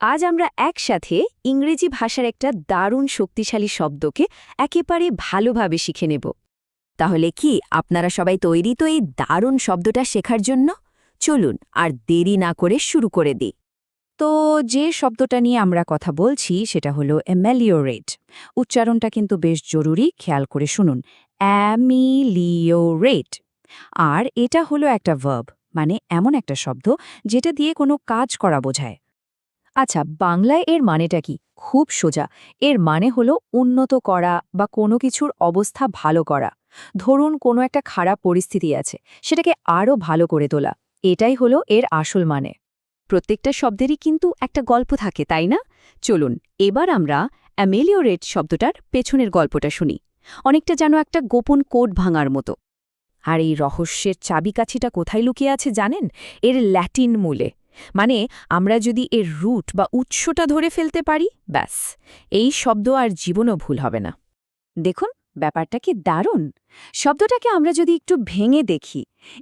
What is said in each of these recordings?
আজ আমরা একসাথে ইংরেজি ভাষার একটা দারুণ শক্তিশালী শব্দকে একেবারে ভালোভাবে শিখে নেব। তাহলে কি আপনারা সবাই তৈরি তো এই দারুণ শব্দটা শেখার জন্য? চলুন আর দেরি না করে শুরু করে দিই। তো যে শব্দটা নিয়ে আমরা কথা বলছি সেটা হলো অ্যামেলিওরেট। উচ্চারণটা কিন্তু বেশ জরুরি, খেয়াল করে শুনুন। অ্যামিলিওরেট। আর এটা হলো একটা ভার্ব, মানে এমন একটা শব্দ যেটা দিয়ে কোনো কাজ করা বোঝায়। আচ্ছা, বাংলায় এর মানেটা কি? খুব সোজা। এর মানে হলো উন্নত করা বা কোনো কিছুর অবস্থা ভালো করা। ধরুন কোনো একটা খারাপ পরিস্থিতি আছে, সেটাকে আরও ভালো করে তোলা। এটাই হলো এর আসল মানে। প্রত্যেকটা শব্দেরই কিন্তু একটা গল্প থাকে, তাই না? চলুন এবার আমরা অ্যামেলিওরেট শব্দটার পেছনের গল্পটা শুনি। অনেকটা যেন একটা গোপন কোড ভাঙার মতো। আর এই রহস্যের চাবিকাঠিটা কোথায় লুকিয়ে আছে জানেন? এর ল্যাটিন মূলে। মানে আমরা যদি এর রুট বা উৎসটা ধরে ফেলতে পারি, ব্যাস, এই শব্দ আর জীবনও ভুল হবে না। দেখুন ব্যাপারটা কি দারুণ! শব্দটাকে আমরা যদি একটু ভেঙে দেখি,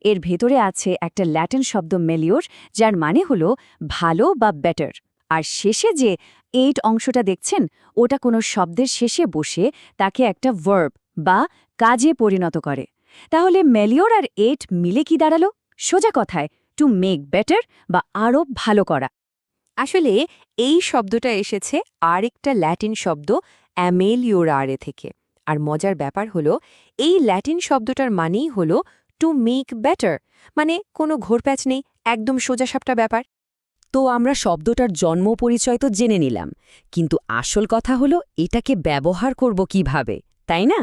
এর ভেতরে আছে একটা ল্যাটিন শব্দ মেলিওর, যার মানে হলো ভালো বা বেটার। আর শেষে যে এইট অংশটা দেখছেন, ওটা কোনো শব্দের শেষে বসে তাকে একটা ভার্ব বা কাজে পরিণত করে। তাহলে মেলিওর আর এইট মিলে কি দাঁড়ালো? সোজা কথায় টু মেক বেটার বা আরও ভালো করা। আসলে এই শব্দটা এসেছে আরেকটা ল্যাটিন শব্দ অ্যামেলিওরারে থেকে। আর মজার ব্যাপার হলো এই ল্যাটিন শব্দটার মানেই হলো টু মেক বেটার, মানে কোনো ঘোরপ্যাচ নেই, একদম সোজাসাপটা ব্যাপার। তো আমরা শব্দটার জন্ম পরিচয় তো জেনে নিলাম, কিন্তু আসল কথা হলো এটাকে ব্যবহার করব কিভাবে, তাই না?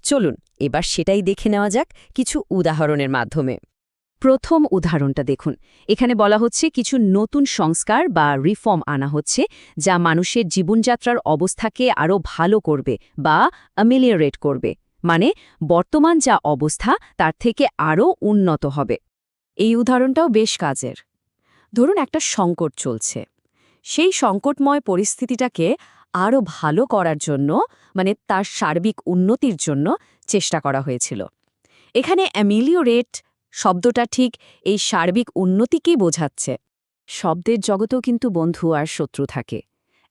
চলুন এবার সেটাই দেখে নেওয়া যাক কিছু উদাহরণের মাধ্যমে। প্রথম উদাহরণটা দেখুন। এখানে বলা হচ্ছে কিছু নতুন সংস্কার বা রিফর্ম আনা হচ্ছে, যা মানুষের জীবনযাত্রার অবস্থাকে আরও ভালো করবে বা অ্যামেলিওরেট করবে। মানে বর্তমান যা অবস্থা তার থেকে আরও উন্নত হবে। এই উদাহরণটাও বেশ কাজের। ধরুন একটা সংকট চলছে, সেই সংকটময় পরিস্থিতিটাকে আরও ভালো করার জন্য, মানে তার সার্বিক উন্নতির জন্য চেষ্টা করা হয়েছিল। এখানে অ্যামেলিওরেট শব্দটা ঠিক এই সার্বিক উন্নতিকেই বোঝাচ্ছে। শব্দের জগতেও কিন্তু বন্ধু আর শত্রু থাকে।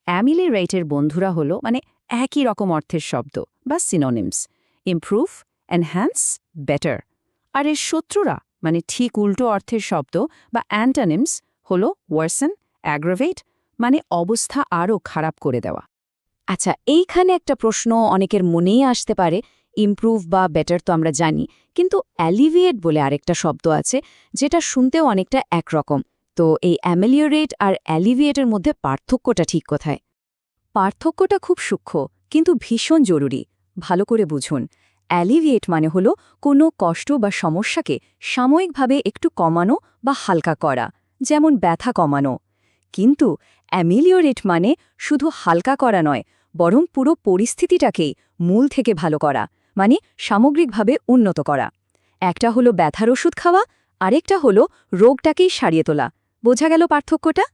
অ্যামেলিওরেটের বন্ধুরা হলো মানে একই রকম অর্থের শব্দ বা সিনোনিমস, ইমপ্রুভ, এনহ্যান্স, বেটার। আর এর শত্রুরা মানে ঠিক উল্টো অর্থের শব্দ বা অ্যান্টোনিমস হলো ওয়ার্সেন, অ্যাগ্রাভেট, মানে অবস্থা আরও খারাপ করে দেওয়া। আচ্ছা, এইখানে একটা প্রশ্ন অনেকের মনেই আসতে পারে। ইমপ্রুভ বা বেটার তো আমরা জানি, কিন্তু অ্যালিভিয়েট বলে আরেকটা শব্দ আছে, যেটা শুনতেও অনেকটা একরকম। তো এই অ্যামেলিওরেট আর অ্যালিভিয়েটের মধ্যে পার্থক্যটা ঠিক কোথায়? পার্থক্যটা খুব সূক্ষ্ম, কিন্তু ভীষণ জরুরি। ভালো করে বুঝুন। অ্যালিভিয়েট মানে হলো কোনো কষ্ট বা সমস্যাকে সাময়িকভাবে একটু কমানো বা হালকা করা, যেমন ব্যথা কমানো। কিন্তু অ্যামেলিওরেট মানে শুধু হালকা করা নয়, বরং পুরো পরিস্থিতিটাকেই মূল থেকে ভালো করা, মানে সামগ্রিকভাবে উন্নত করা। একটা হলো ব্যথার ওষুধ খাওয়া, আরেকটা হলো রোগটাকেই সারিয়ে তোলা। বোঝা গেল পার্থক্যটা?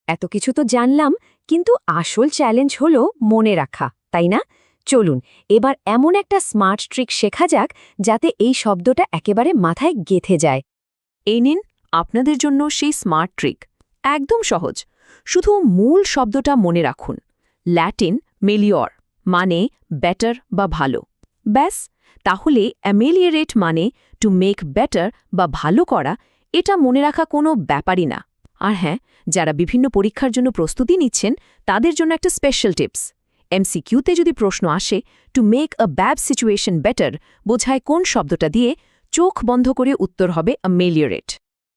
এত কিছু তো জানলাম, কিন্তু আসল চ্যালেঞ্জ হলো মনে রাখা, তাই না? চলুন এবার এমন একটা স্মার্ট ট্রিক শেখা যাক, যাতে এই শব্দটা একেবারে মাথায় গেঁথে যায়। এই নিন আপনাদের জন্য সেই স্মার্ট ট্রিক। একদম সহজ। শুধু মূল শব্দটা মনে রাখুন। ল্যাটিন মেলিওর, মানে বেটার বা ভালো। ব্যাস, তাহলে অ্যামেলিওরেট মানে টু মেক বেটার বা ভালো করা। এটা মনে রাখা কোনো ব্যাপারই না। আর হ্যাঁ, যারা বিভিন্ন পরীক্ষার জন্য প্রস্তুতি নিচ্ছেন তাদের জন্য একটা স্পেশাল টিপস। এমসিকিউতে যদি প্রশ্ন আসে to make a bad situation better বোঝায় কোন শব্দটা দিয়ে, চোখ বন্ধ করে উত্তর হবে অ্যামেলিওরেট।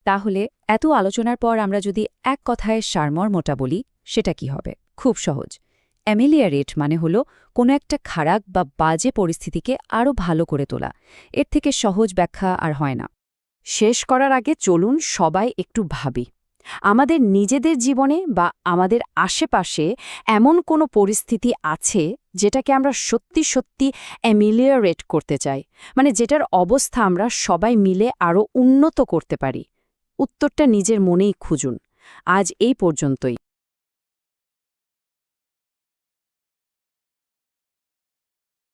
তাহলে এত আলোচনার পর আমরা যদি এক কথায় সারমর্মটা বলি, সেটা কি হবে? খুব সহজ। অ্যামেলিওরেট মানে হলো কোনো একটা খারাপ বা বাজে পরিস্থিতিকে আরও ভালো করে তোলা। এর থেকে সহজ ব্যাখ্যা আর হয় না। শেষ করার আগে চলুন সবাই একটু ভাবি, আমাদের নিজেদের জীবনে বা আমাদের আশেপাশে এমন কোনো পরিস্থিতি আছে যেটাকে আমরা সত্যি সত্যি অ্যামেলিওরেট করতে চাই, মানে যেটার অবস্থা আমরা সবাই মিলে আরও উন্নত করতে পারি? উত্তরটা নিজের মনেই খুঁজুন। আজ এই পর্যন্তই।